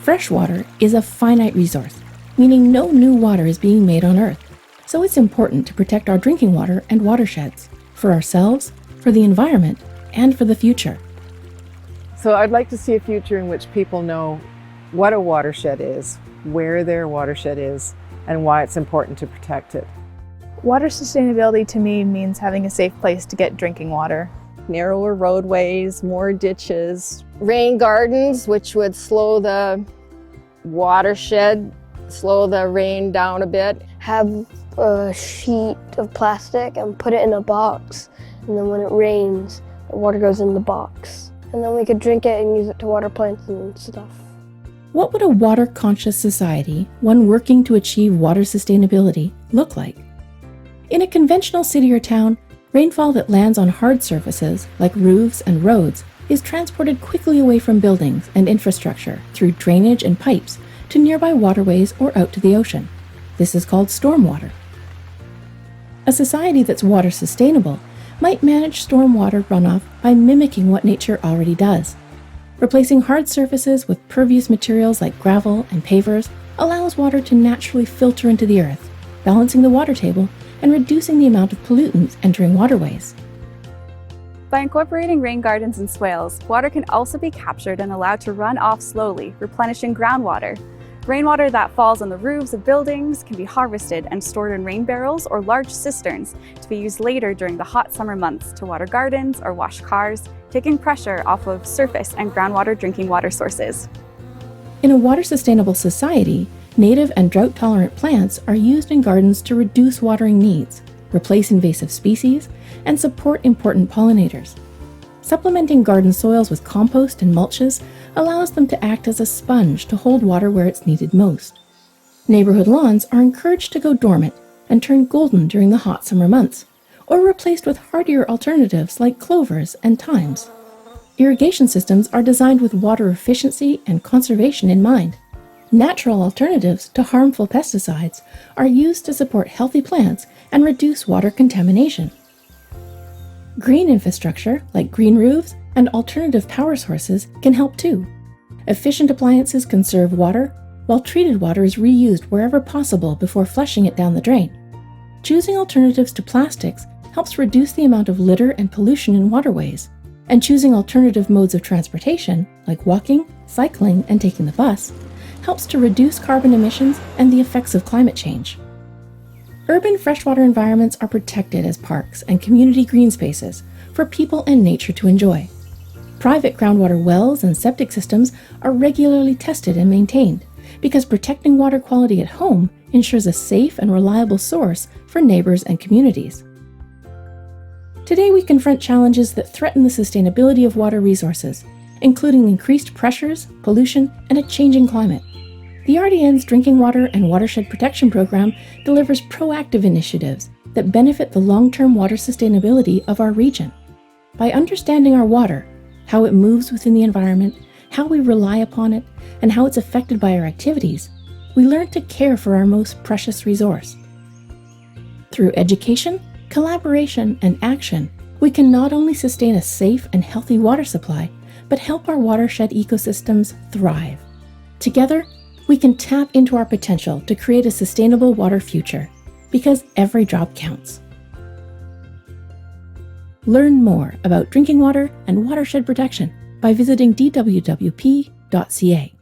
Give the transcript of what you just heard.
Fresh water is a finite resource, meaning no new water is being made on Earth. So it's important to protect our drinking water and watersheds, for ourselves, for the environment, and for the future. So I'd like to see a future in which people know what a watershed is, where their watershed is, and why it's important to protect it. Water sustainability to me means having a safe place to get drinking water. Narrower roadways, more ditches. Rain gardens, which would slow the watershed, slow the rain down a bit. Have a sheet of plastic and put it in a box, and then when it rains, the water goes in the box. And then we could drink it and use it to water plants and stuff. What would a water-conscious society, one working to achieve water sustainability, look like? In a conventional city or town, rainfall that lands on hard surfaces, like roofs and roads, is transported quickly away from buildings and infrastructure through drainage and pipes to nearby waterways or out to the ocean. This is called stormwater. A society that's water sustainable might manage stormwater runoff by mimicking what nature already does. Replacing hard surfaces with pervious materials like gravel and pavers allows water to naturally filter into the earth, balancing the water table and reducing the amount of pollutants entering waterways. By incorporating rain gardens and swales, water can also be captured and allowed to run off slowly, replenishing groundwater. Rainwater that falls on the roofs of buildings can be harvested and stored in rain barrels or large cisterns to be used later during the hot summer months to water gardens or wash cars, taking pressure off of surface and groundwater drinking water sources. In a water-sustainable society, native and drought-tolerant plants are used in gardens to reduce watering needs, replace invasive species, and support important pollinators. Supplementing garden soils with compost and mulches allows them to act as a sponge to hold water where it's needed most. Neighborhood lawns are encouraged to go dormant and turn golden during the hot summer months, or replaced with hardier alternatives like clovers and thymes. Irrigation systems are designed with water efficiency and conservation in mind. Natural alternatives to harmful pesticides are used to support healthy plants and reduce water contamination. Green infrastructure, like green roofs and alternative power sources, can help too. Efficient appliances conserve water, while treated water is reused wherever possible before flushing it down the drain. Choosing alternatives to plastics helps reduce the amount of litter and pollution in waterways, and choosing alternative modes of transportation, like walking, cycling, and taking the bus, helps to reduce carbon emissions and the effects of climate change. Urban freshwater environments are protected as parks and community green spaces for people and nature to enjoy. Private groundwater wells and septic systems are regularly tested and maintained because protecting water quality at home ensures a safe and reliable source for neighbors and communities. Today we confront challenges that threaten the sustainability of water resources, including increased pressures, pollution, and a changing climate. The RDN's Drinking Water and Watershed Protection Program delivers proactive initiatives that benefit the long-term water sustainability of our region. By understanding our water, how it moves within the environment, how we rely upon it, and how it's affected by our activities, we learn to care for our most precious resource. Through education, collaboration, and action, we can not only sustain a safe and healthy water supply, but help our watershed ecosystems thrive. Together, we can tap into our potential to create a sustainable water future, because every drop counts. Learn more about drinking water and watershed protection by visiting dwwp.ca.